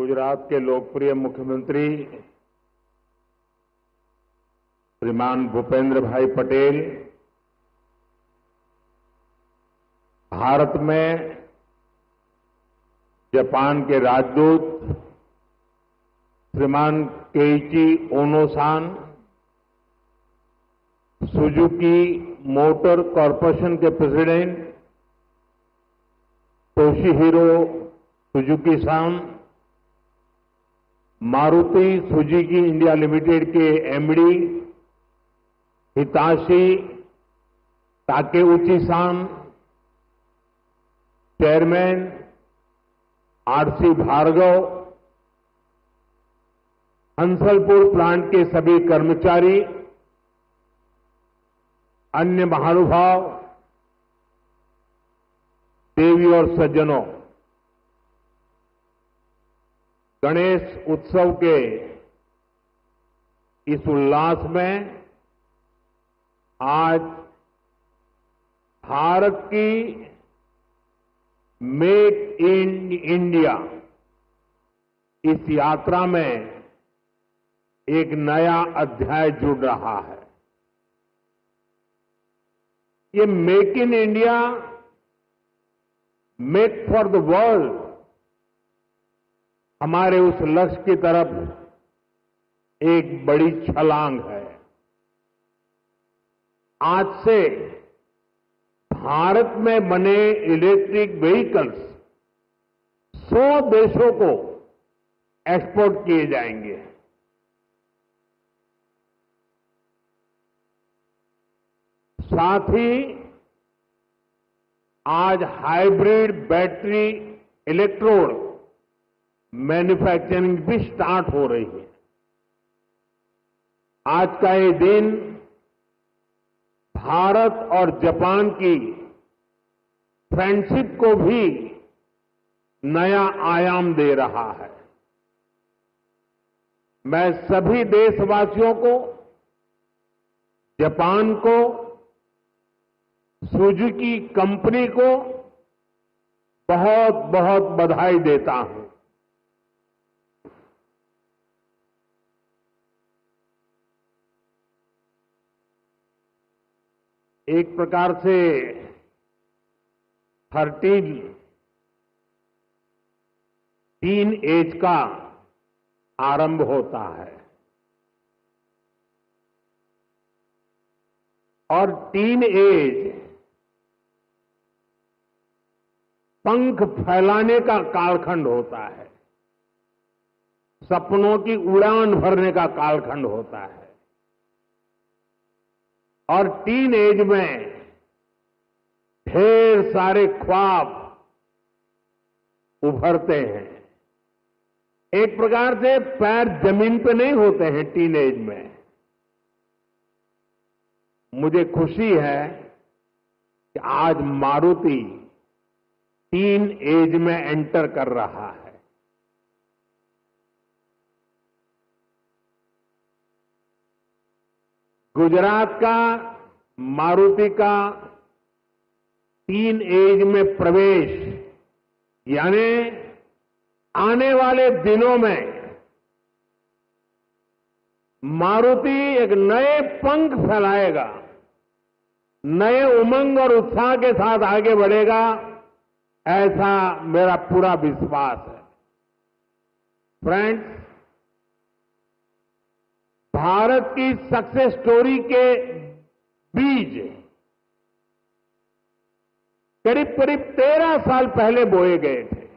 गुजरात के लोकप्रिय मुख्यमंत्री श्रीमान भूपेंद्र भाई पटेल भारत में जापान के राजदूत श्रीमान Keiichi Ono san, Suzuki Motor Corporation के president Toshihiro Suzuki san, Maruti Suzuki India Limited के MD Hitashi Takeuchi san, chairman RC Bhargava, Hansalpur plant के सभी कर्मचारी, अन्य महानुभाव, देवी और सज्जनों, गणेश उत्सव के इस उल्लास में आज भारत की मेक इन इंडिया इस यात्रा में एक नया अध्याय जुड़ रहा है। ये make in India, make for the world हमारे उस लक्ष्य की तरफ एक बड़ी छलांग है। आज से भारत में बने इलेक्ट्रिक व्हीकल्स 100 देशों को एक्सपोर्ट किए जाएंगे। साथ ही आज हाइब्रिड बैटरी इलेक्ट्रोड मैन्युफैक्चरिंग भी स्टार्ट हो रही है। आज का ये दिन भारत और जापान की फ्रेंडशिप को भी नया आयाम दे रहा है। मैं सभी देशवासियों को, जापान को, सुजुकी कंपनी को बहुत बहुत बधाई देता हूं। एक प्रकार से 13 एज का आरंभ होता है और टीन एज पंख फैलाने का कालखंड होता है, सपनों की उड़ान भरने का कालखंड होता है। और टीन एज में ढेर सारे ख्वाब उभरते हैं। एक प्रकार से पैर जमीन पे नहीं होते हैं टीन एज में। मुझे खुशी है कि आज मारुति टीन एज में एंटर कर रहा है। गुजरात का मारुति का टीन एज में प्रवेश यानी आने वाले दिनों में मारुति एक नए पंख फैलाएगा, नए उमंग और उत्साह के साथ आगे बढ़ेगा, ऐसा मेरा पूरा विश्वास है। फ्रेंड्स, भारत की सक्सेस स्टोरी के बीज करीब करीब 13 साल पहले बोए गए थे।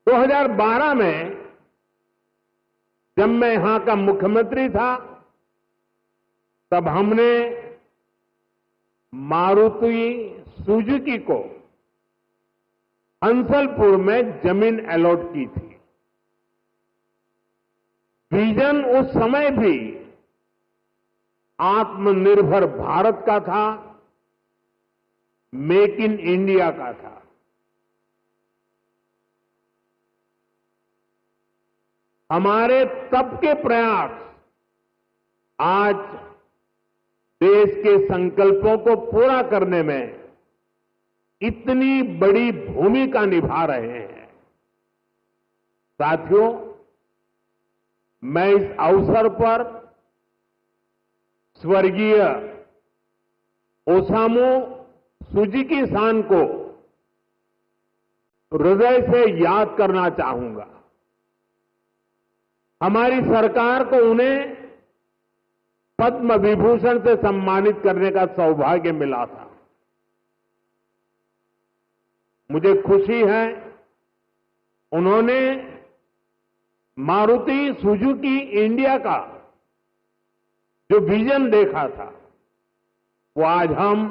2012 में जब मैं यहां का मुख्यमंत्री था, तब हमने मारुति सुजुकी को हंसलपुर में जमीन अलॉट की थी। विजन उस समय भी आत्मनिर्भर भारत का था, मेक इन इंडिया का था। हमारे तब के प्रयास आज देश के संकल्पों को पूरा करने में इतनी बड़ी भूमिका निभा रहे हैं। साथियों, मैं इस अवसर पर स्वर्गीय ओसामू सुजुकी-सान को हृदय से याद करना चाहूंगा। हमारी सरकार को उन्हें पद्म विभूषण से सम्मानित करने का सौभाग्य मिला था। मुझे खुशी है उन्होंने मारुति सुजुकी इंडिया का जो विजन देखा था, वो आज हम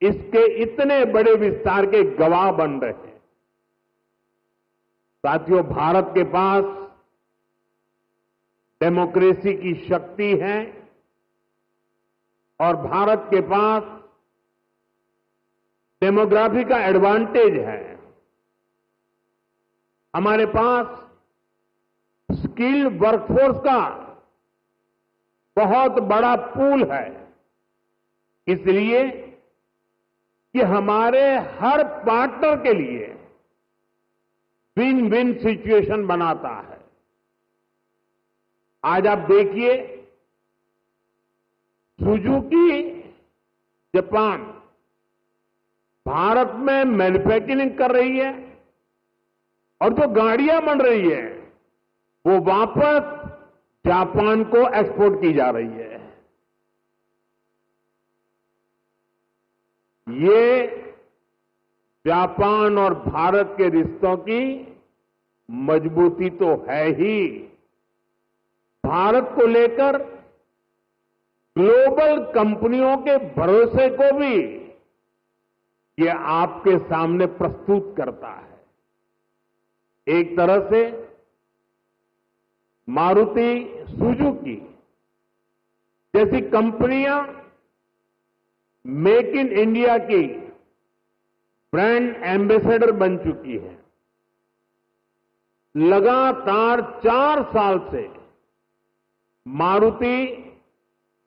इसके इतने बड़े विस्तार के गवाह बन रहे हैं। साथियों, भारत के पास डेमोक्रेसी की शक्ति है और भारत के पास डेमोग्राफी का एडवांटेज है। हमारे पास स्किल्ड वर्कफोर्स का बहुत बड़ा पूल है, इसलिए कि हमारे हर पार्टनर के लिए विन विन सिचुएशन बनाता है। आज आप देखिए, सुजुकी जापान भारत में मैन्युफैक्चरिंग कर रही है और जो गाड़ियां बन रही है वो वापस जापान को एक्सपोर्ट की जा रही है। ये जापान और भारत के रिश्तों की मजबूती तो है ही, भारत को लेकर ग्लोबल कंपनियों के भरोसे को भी ये आपके सामने प्रस्तुत करता है। एक तरह से मारुति सुजुकी जैसी कंपनियां मेक इन इंडिया की ब्रांड एम्बेसडर बन चुकी है। लगातार 4 साल से मारुति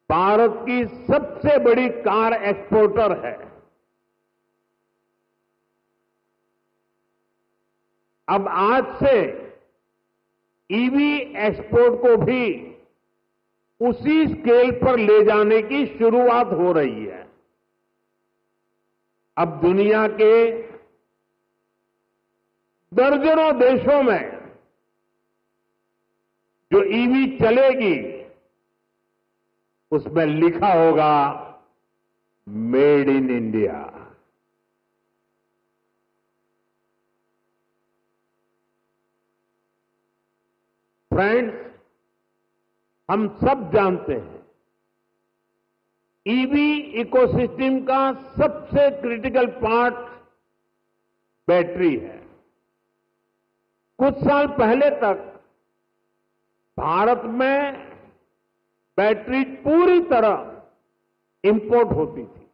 भारत की सबसे बड़ी कार एक्सपोर्टर है। अब आज से ईवी एक्सपोर्ट को भी उसी स्केल पर ले जाने की शुरुआत हो रही है। अब दुनिया के दर्जनों देशों में जो ईवी चलेगी उसमें लिखा होगा मेड इन इंडिया। फ्रेंड्स, हम सब जानते हैं ईवी इकोसिस्टम का सबसे क्रिटिकल पार्ट बैटरी है। कुछ साल पहले तक भारत में बैटरी पूरी तरह इंपोर्ट होती थी।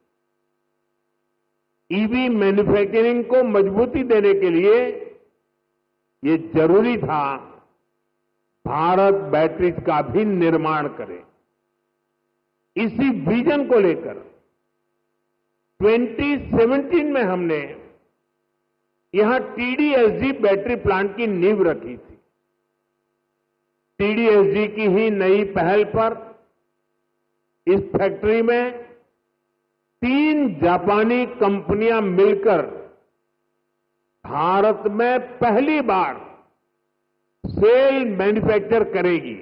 ईवी मैन्युफैक्चरिंग को मजबूती देने के लिए ये जरूरी था भारत बैटरीज का भी निर्माण करे। इसी विजन को लेकर 2017 में हमने यहां टीडीएसजी बैटरी प्लांट की नींव रखी थी। टीडीएसजी की ही नई पहल पर इस फैक्ट्री में 3 जापानी कंपनियां मिलकर भारत में पहली बार सेल मैन्युफैक्चर करेगी।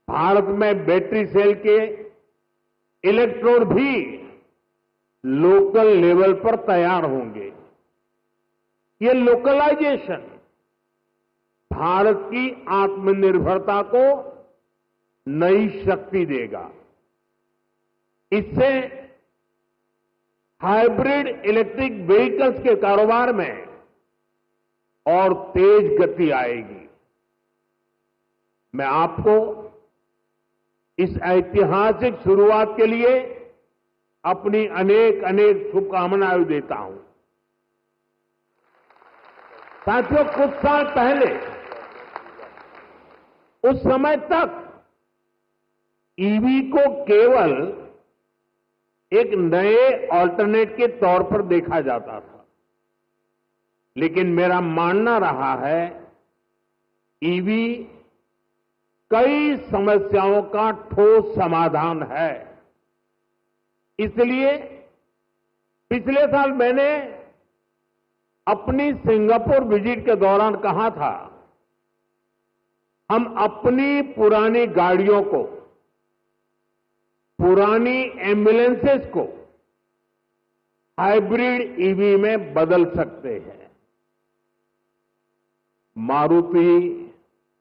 भारत में बैटरी सेल के इलेक्ट्रोड भी लोकल लेवल पर तैयार होंगे। ये लोकलाइजेशन भारत की आत्मनिर्भरता को नई शक्ति देगा। इससे हाइब्रिड इलेक्ट्रिक व्हीकल्स के कारोबार में और तेज गति आएगी। मैं आपको इस ऐतिहासिक शुरुआत के लिए अपनी अनेक अनेक शुभकामनाएं देता हूं। साथियों, कुछ साल पहले उस समय तक ईवी को केवल एक नए ऑल्टरनेट के तौर पर देखा जाता था, लेकिन मेरा मानना रहा है ईवी कई समस्याओं का ठोस समाधान है। इसलिए पिछले साल मैंने अपनी सिंगापुर विजिट के दौरान कहा था, हम अपनी पुरानी गाड़ियों को, पुरानी एम्बुलेंसेस को हाइब्रिड ईवी में बदल सकते हैं। मारुति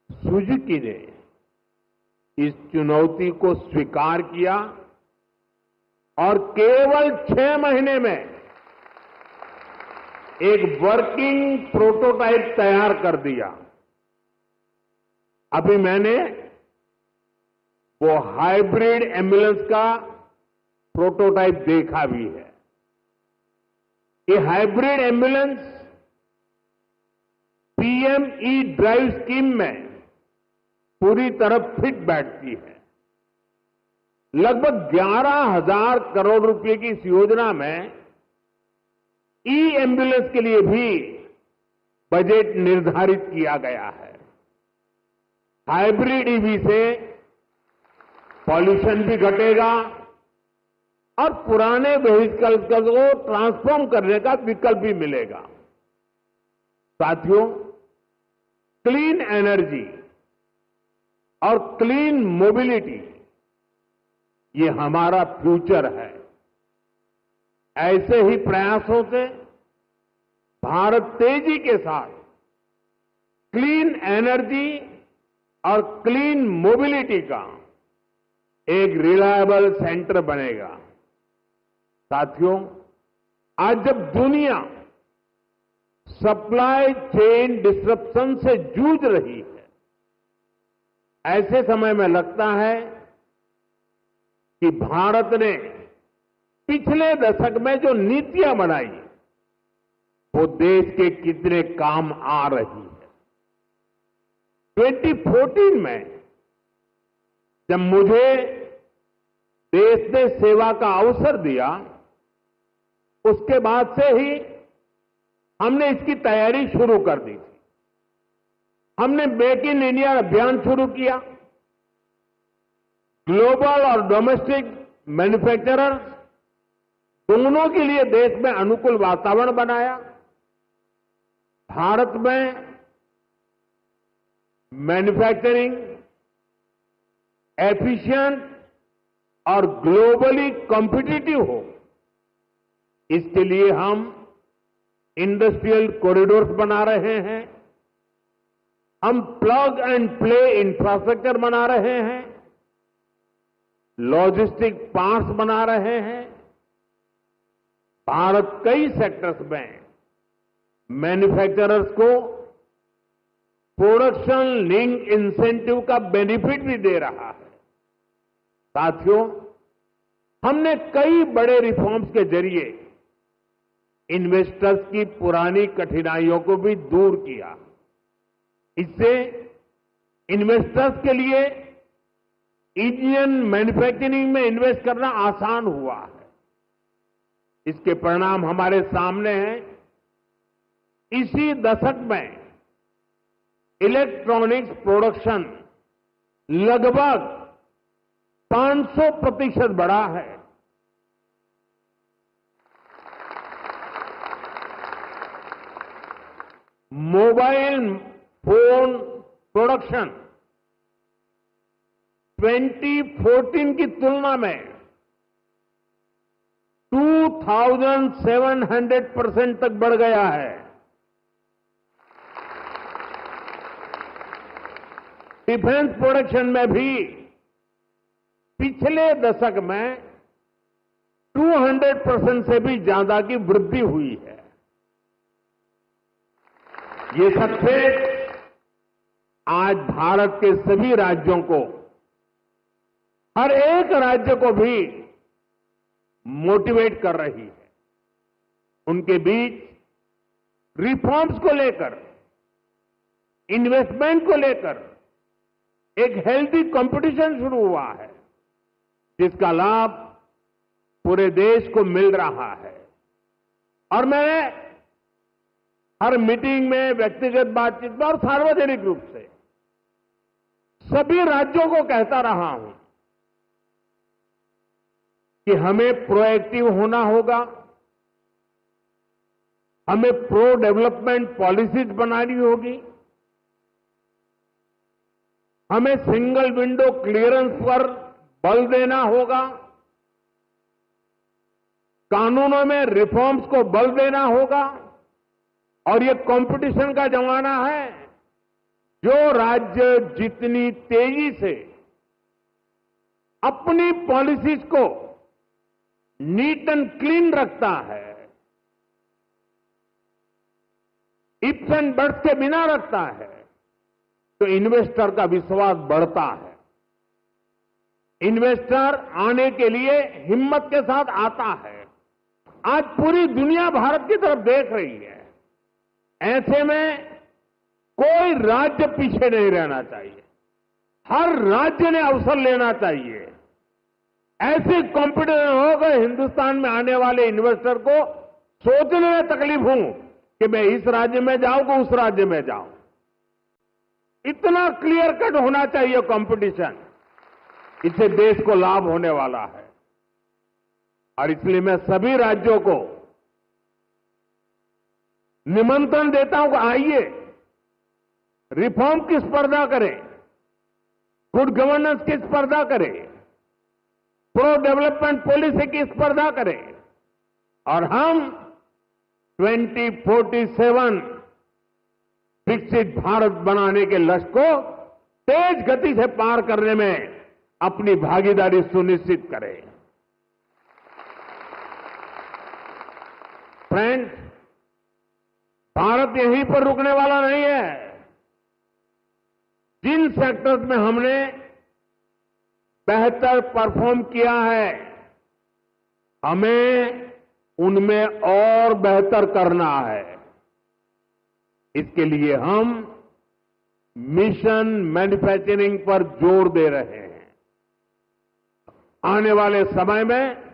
सुजुकी ने इस चुनौती को स्वीकार किया और केवल 6 महीने में एक वर्किंग प्रोटोटाइप तैयार कर दिया। अभी मैंने वो हाइब्रिड एम्बुलेंस का प्रोटोटाइप देखा भी है। ये hybrid ambulance PM E drive scheme में पूरी तरह फिट बैठती है। लगभग 11,000 करोड़ रुपए की इस योजना में ई एम्बुलेंस के लिए भी बजट निर्धारित किया गया है। हाइब्रिड ईवी से पॉल्यूशन भी घटेगा और पुराने व्हीकल्स को ट्रांसफॉर्म करने का विकल्प भी मिलेगा। साथियों, क्लीन एनर्जी और क्लीन मोबिलिटी ये हमारा फ्यूचर है। ऐसे ही प्रयासों से भारत तेजी के साथ क्लीन एनर्जी और क्लीन मोबिलिटी का एक रिलायबल सेंटर बनेगा। साथियों, आज जब दुनिया सप्लाई चेन डिसरप्शन से जूझ रही है, ऐसे समय में लगता है कि भारत ने पिछले दशक में जो नीतियां बनाई वो देश के कितने काम आ रही है। 2014 में जब मुझे देश ने सेवा का अवसर दिया, उसके बाद से ही हमने इसकी तैयारी शुरू कर दी थी। हमने मेक इन इंडिया अभियान शुरू किया। ग्लोबल और डोमेस्टिक मैन्युफैक्चरर्स दोनों के लिए देश में अनुकूल वातावरण बनाया। भारत में मैन्युफैक्चरिंग एफिशिएंट और ग्लोबली कॉम्पिटिटिव हो, इसके लिए हम इंडस्ट्रियल कॉरिडोर्स बना रहे हैं, हम प्लग एंड प्ले इंफ्रास्ट्रक्चर बना रहे हैं, लॉजिस्टिक पार्क्स बना रहे हैं। भारत कई सेक्टर्स में मैन्युफैक्चरर्स को प्रोडक्शन लिंक इंसेंटिव का बेनिफिट भी दे रहा है। साथियों, हमने कई बड़े रिफॉर्म्स के जरिए इन्वेस्टर्स की पुरानी कठिनाइयों को भी दूर किया। इससे इन्वेस्टर्स के लिए इंडियन मैन्युफैक्चरिंग में इन्वेस्ट करना आसान हुआ है। इसके परिणाम हमारे सामने हैं। इसी दशक में इलेक्ट्रॉनिक्स प्रोडक्शन लगभग 500% बढ़ा है। मोबाइल फोन प्रोडक्शन 2014 की तुलना में 2700% तक बढ़ गया है। डिफेंस प्रोडक्शन में भी पिछले दशक में 200% से भी ज्यादा की वृद्धि हुई है। ये सक्सेस आज भारत के सभी राज्यों को, हर एक राज्य को भी मोटिवेट कर रही है। उनके बीच रिफॉर्म्स को लेकर, इन्वेस्टमेंट को लेकर एक हेल्दी कंपटीशन शुरू हुआ है, जिसका लाभ पूरे देश को मिल रहा है। और मैं हर मीटिंग में, व्यक्तिगत बातचीत में और सार्वजनिक रूप से सभी राज्यों को कहता रहा हूं कि हमें प्रोएक्टिव होना होगा, हमें प्रो डेवलपमेंट पॉलिसीज बनानी होगी, हमें सिंगल विंडो क्लियरेंस पर बल देना होगा, कानूनों में रिफॉर्म्स को बल देना होगा और ये कंपटीशन का जमाना है। जो राज्य जितनी तेजी से अपनी पॉलिसीज को नीट एंड क्लीन रखता है, इफ्स एंड बट्स के बिना रखता है, तो इन्वेस्टर का विश्वास बढ़ता है। इन्वेस्टर आने के लिए हिम्मत के साथ आता है। आज पूरी दुनिया भारत की तरफ देख रही है। ऐसे में कोई राज्य पीछे नहीं रहना चाहिए। हर राज्य ने अवसर लेना चाहिए। ऐसे कॉम्पिटिशन हो गए हिंदुस्तान में आने वाले इन्वेस्टर को सोचने में तकलीफ हो कि मैं इस राज्य में जाऊं कि उस राज्य में जाऊं। इतना क्लियर कट होना चाहिए कंपटीशन। इससे देश को लाभ होने वाला है। और इसलिए मैं सभी राज्यों को निमंत्रण देता हूं कि आइए, रिफॉर्म की स्पर्धा करें, गुड गवर्नेंस की स्पर्धा करें, प्रो डेवलपमेंट पॉलिसी की स्पर्धा करें और हम 2047 विकसित भारत बनाने के लक्ष्य को तेज गति से पार करने में अपनी भागीदारी सुनिश्चित करें। फ्रेंड्स, भारत यहीं पर रुकने वाला नहीं है। जिन सेक्टर्स में हमने बेहतर परफॉर्म किया है, हमें उनमें और बेहतर करना है। इसके लिए हम मिशन मैन्युफैक्चरिंग पर जोर दे रहे हैं। आने वाले समय में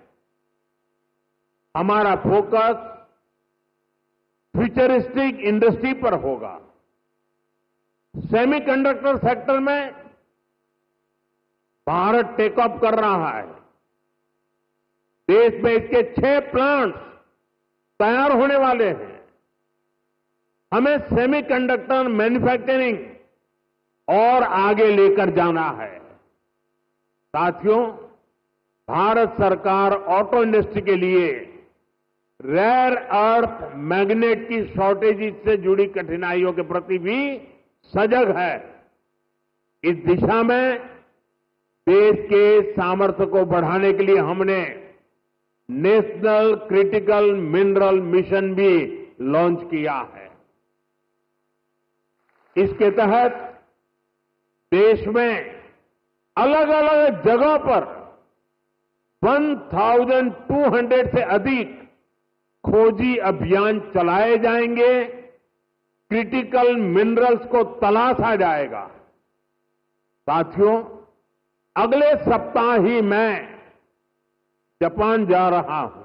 हमारा फोकस फ्यूचरिस्टिक इंडस्ट्री पर होगा। सेमीकंडक्टर सेक्टर में भारत टेक ऑफ कर रहा है। देश में इसके 6 प्लांट्स तैयार होने वाले हैं। हमें सेमीकंडक्टर मैन्युफैक्चरिंग और आगे लेकर जाना है। साथियों, भारत सरकार ऑटो इंडस्ट्री के लिए रेयर अर्थ मैग्नेट की शॉर्टेज से जुड़ी कठिनाइयों के प्रति भी सजग है। इस दिशा में देश के सामर्थ्य को बढ़ाने के लिए हमने नेशनल क्रिटिकल मिनरल मिशन भी लॉन्च किया है। इसके तहत देश में अलग अलग जगहों पर 1200 से अधिक खोजी अभियान चलाए जाएंगे। क्रिटिकल मिनरल्स को तलाशा जाएगा। साथियों, अगले सप्ताह ही मैं जापान जा रहा हूं।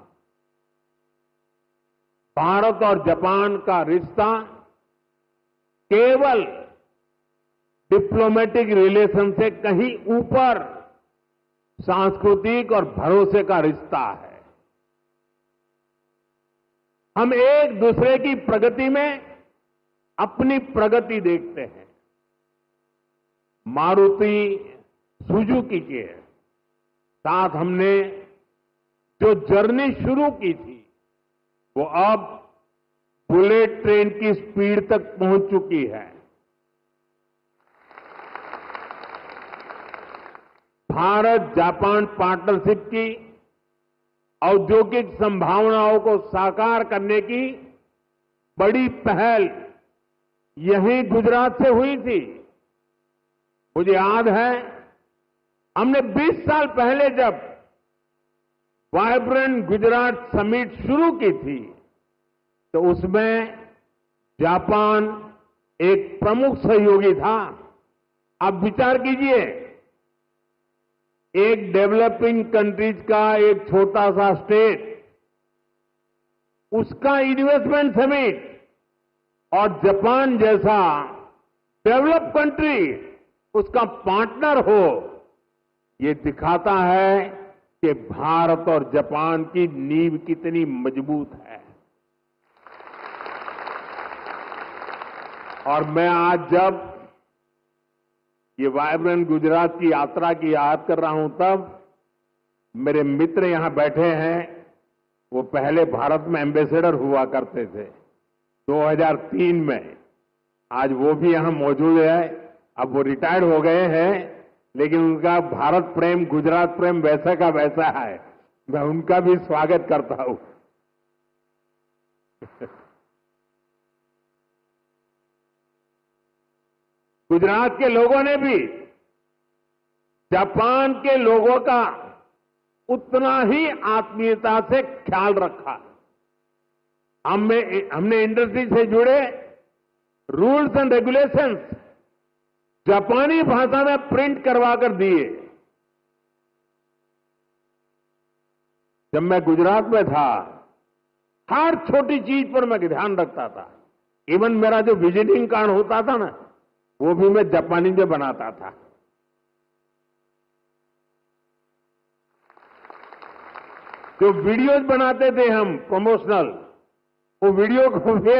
भारत और जापान का रिश्ता केवल डिप्लोमेटिक रिलेशन से कहीं ऊपर सांस्कृतिक और भरोसे का रिश्ता है। हम एक दूसरे की प्रगति में अपनी प्रगति देखते हैं। मारुति सुजुकी के साथ हमने जो जर्नी शुरू की थी, वो अब बुलेट ट्रेन की स्पीड तक पहुंच चुकी है। भारत जापान पार्टनरशिप की औद्योगिक संभावनाओं को साकार करने की बड़ी पहल यहीं गुजरात से हुई थी। मुझे याद है, हमने 20 साल पहले जब वाइब्रेंट गुजरात समिट शुरू की थी, तो उसमें जापान एक प्रमुख सहयोगी था। आप विचार कीजिए, एक डेवलपिंग कंट्रीज का एक छोटा सा स्टेट, उसका इन्वेस्टमेंट समिट और जापान जैसा डेवलप कंट्री उसका पार्टनर हो, ये दिखाता है कि भारत और जापान की नींव कितनी मजबूत है। और मैं आज जब ये वाइब्रेंट गुजरात की यात्रा की याद कर रहा हूं, तब मेरे मित्र यहां बैठे हैं, वो पहले भारत में एम्बेसडर हुआ करते थे 2003 में। आज वो भी यहां मौजूद है। अब वो रिटायर्ड हो गए हैं, लेकिन उनका भारत प्रेम, गुजरात प्रेम वैसा का वैसा है। मैं उनका भी स्वागत करता हूं। गुजरात के लोगों ने भी जापान के लोगों का उतना ही आत्मीयता से ख्याल रखा। हमने इंडस्ट्री से जुड़े रूल्स एंड रेगुलेशंस जापानी भाषा में प्रिंट करवा कर दिए। जब मैं गुजरात में था, हर छोटी चीज पर मैं ध्यान रखता था। इवन मेरा जो विजिटिंग कार्ड होता था ना, वो भी मैं जापानी में बनाता था। जो वीडियोज बनाते थे हम प्रमोशनल, वो वीडियो को भी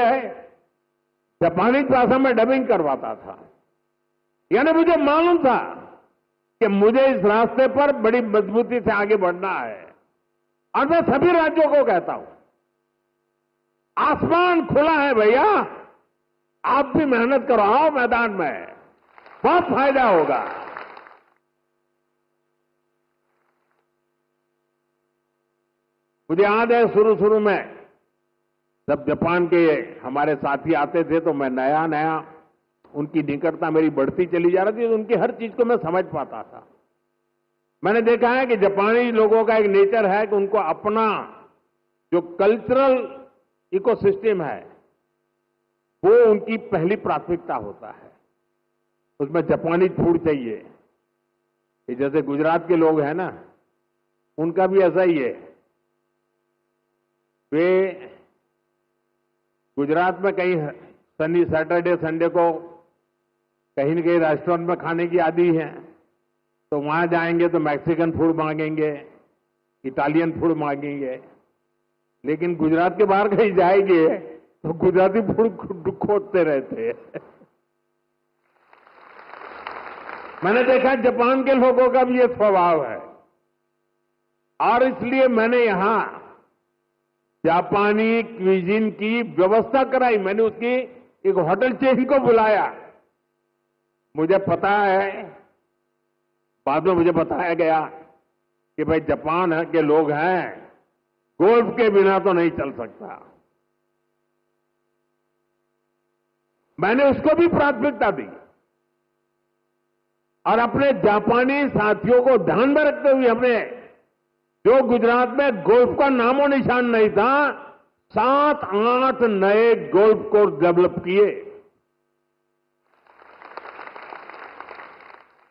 जापानी भाषा में डबिंग करवाता था। यानी मुझे मालूम था कि मुझे इस रास्ते पर बड़ी मजबूती से आगे बढ़ना है। और मैं सभी राज्यों को कहता हूं, आसमान खुला है भैया, आप भी मेहनत करो, आओ मैदान में, बहुत फायदा होगा। मुझे याद है शुरू में जब जापान के हमारे साथी आते थे, तो मैं नया नया उनकी निकटता मेरी बढ़ती चली जा रही थी, तो उनकी हर चीज को मैं समझ पाता था। मैंने देखा है कि जापानी लोगों का एक नेचर है कि उनको अपना जो कल्चरल इकोसिस्टम है, वो उनकी पहली प्राथमिकता होता है। उसमें जापानी फूड चाहिए। ये जैसे गुजरात के लोग हैं ना, उनका भी ऐसा ही है। वे गुजरात में कहीं सैटरडे संडे को कहीं न कहीं रेस्टोरेंट में खाने की आदी है, तो वहां जाएंगे तो मैक्सिकन फूड मांगेंगे, इटालियन फूड मांगेंगे। लेकिन गुजरात के बाहर कहीं जाएंगे तो गुजराती फूड खोजते रहते हैं। मैंने देखा जापान के लोगों का भी ये स्वभाव है, और इसलिए मैंने यहां जापानी क्विजीन की व्यवस्था कराई। मैंने उसकी एक होटल चेन को बुलाया। मुझे पता है, बाद में मुझे बताया गया कि भाई जापान के लोग हैं, गोल्फ के बिना तो नहीं चल सकता। मैंने उसको भी प्राथमिकता दी, और अपने जापानी साथियों को ध्यान में रखते हुए हमने, जो गुजरात में गोल्फ का नामो निशान नहीं था, 7-8 नए गोल्फ कोर्स डेवलप किए।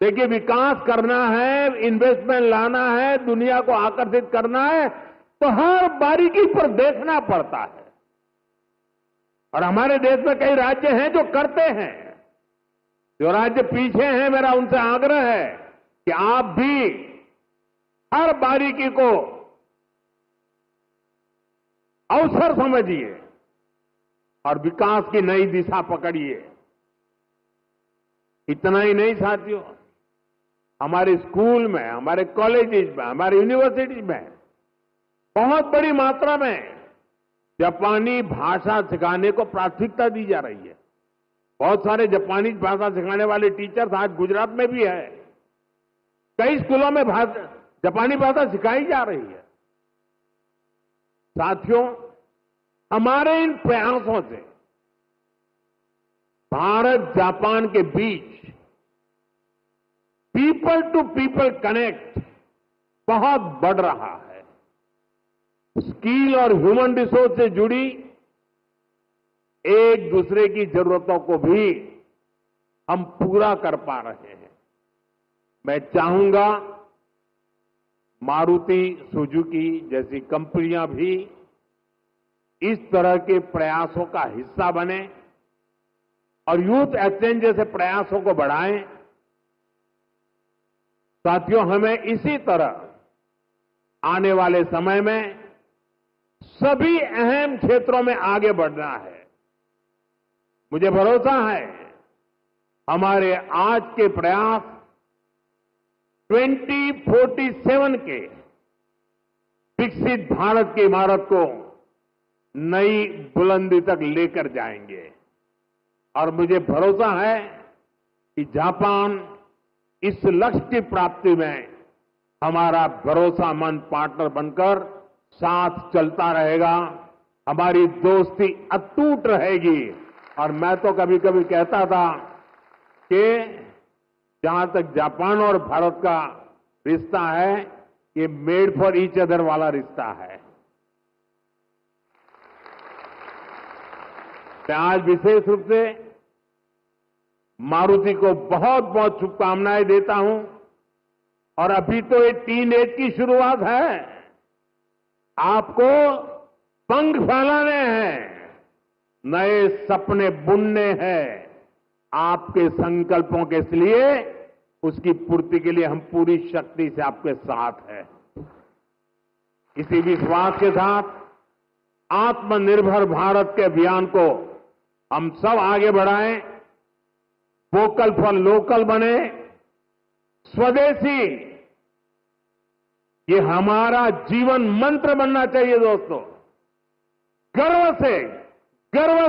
देखिए, विकास करना है, इन्वेस्टमेंट लाना है, दुनिया को आकर्षित करना है, तो हर बारीकी पर देखना पड़ता है। और हमारे देश में कई राज्य हैं जो करते हैं। जो राज्य पीछे हैं, मेरा उनसे आग्रह है कि आप भी हर बारीकी को अवसर समझिए और विकास की नई दिशा पकड़िए। इतना ही नहीं साथियों, हमारे स्कूल में, हमारे कॉलेजेस में, हमारे यूनिवर्सिटी में बहुत बड़ी मात्रा में जापानी भाषा सिखाने को प्राथमिकता दी जा रही है। बहुत सारे जापानी भाषा सिखाने वाले टीचर्स आज गुजरात में भी है। कई स्कूलों में जापानी भाषा सिखाई जा रही है। साथियों, हमारे इन प्रयासों से भारत जापान के बीच पीपल टू पीपल कनेक्ट बहुत बढ़ रहा है। स्किल और ह्यूमन रिसोर्स से जुड़ी एक दूसरे की जरूरतों को भी हम पूरा कर पा रहे हैं। मैं चाहूंगा मारुति सुजुकी जैसी कंपनियां भी इस तरह के प्रयासों का हिस्सा बने और यूथ एक्सचेंज जैसे प्रयासों को बढ़ाएं। साथियों, हमें इसी तरह आने वाले समय में सभी अहम क्षेत्रों में आगे बढ़ना है। मुझे भरोसा है हमारे आज के प्रयास 2047 के विकसित भारत की इमारत को नई बुलंदी तक लेकर जाएंगे। और मुझे भरोसा है कि जापान इस लक्ष्य की प्राप्ति में हमारा भरोसामंद पार्टनर बनकर साथ चलता रहेगा। हमारी दोस्ती अटूट रहेगी। और मैं तो कभी कभी कहता था कि जहां तक जापान और भारत का रिश्ता है, ये मेड फॉर ईच अदर वाला रिश्ता है। मैं आज विशेष रूप से मारुति को बहुत बहुत शुभकामनाएं देता हूं। और अभी तो ये टीन एज की शुरुआत है। आपको पंख फैलाने हैं, नए सपने बुनने हैं। आपके संकल्पों के लिए, उसकी पूर्ति के लिए हम पूरी शक्ति से आपके साथ हैं। इसी विश्वास के साथ आत्मनिर्भर भारत के अभियान को हम सब आगे बढ़ाएं, वोकल फॉर लोकल बने, स्वदेशी ये हमारा जीवन मंत्र बनना चाहिए। दोस्तों, गर्व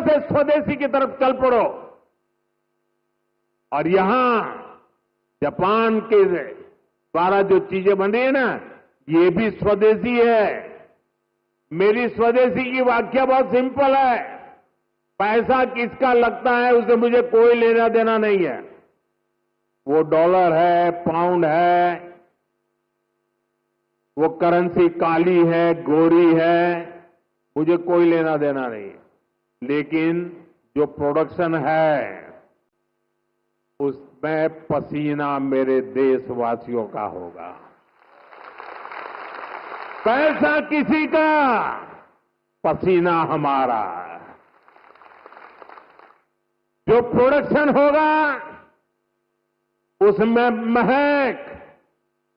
से स्वदेशी की तरफ चल पड़ो। और यहां जापान के द्वारा जो चीजें बन रही है ना, ये भी स्वदेशी है। मेरी स्वदेशी की व्याख्या बहुत सिंपल है। पैसा किसका लगता है उसे मुझे कोई लेना देना नहीं है। वो डॉलर है, पाउंड है, वो करेंसी काली है, गोरी है, मुझे कोई लेना देना नहीं है। लेकिन जो प्रोडक्शन है उसमें पसीना मेरे देशवासियों का होगा। पैसा किसी का, पसीना हमारा। जो प्रोडक्शन होगा उसमें महक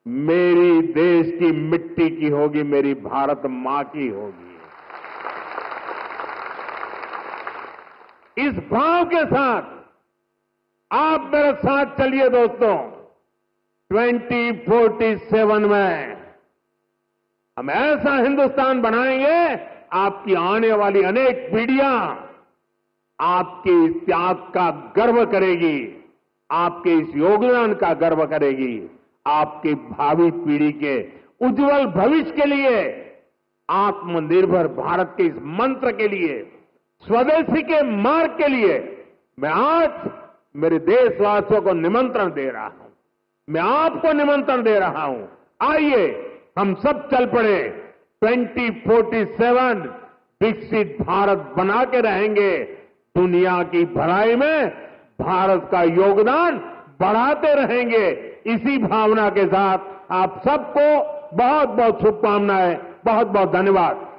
मेरी देश की मिट्टी की होगी, मेरी भारत मां की होगी। इस भाव के साथ आप मेरे साथ चलिए दोस्तों। 2047 में हम ऐसा हिंदुस्तान बनाएंगे, आपकी आने वाली अनेक पीढ़ियां आपके इस त्याग का गर्व करेगी, आपके इस योगदान का गर्व करेगी। आपकी भावी पीढ़ी के उज्जवल भविष्य के लिए, आत्मनिर्भर भारत के इस मंत्र के लिए, स्वदेशी के मार्ग के लिए मैं आज मेरे देशवासियों को निमंत्रण दे रहा हूं। मैं आपको निमंत्रण दे रहा हूं। आइए हम सब चल पड़े। 2047 विकसित भारत बना के रहेंगे। दुनिया की भलाई में भारत का योगदान बढ़ाते रहेंगे। इसी भावना के साथ आप सबको बहुत बहुत शुभकामनाएं, बहुत बहुत धन्यवाद।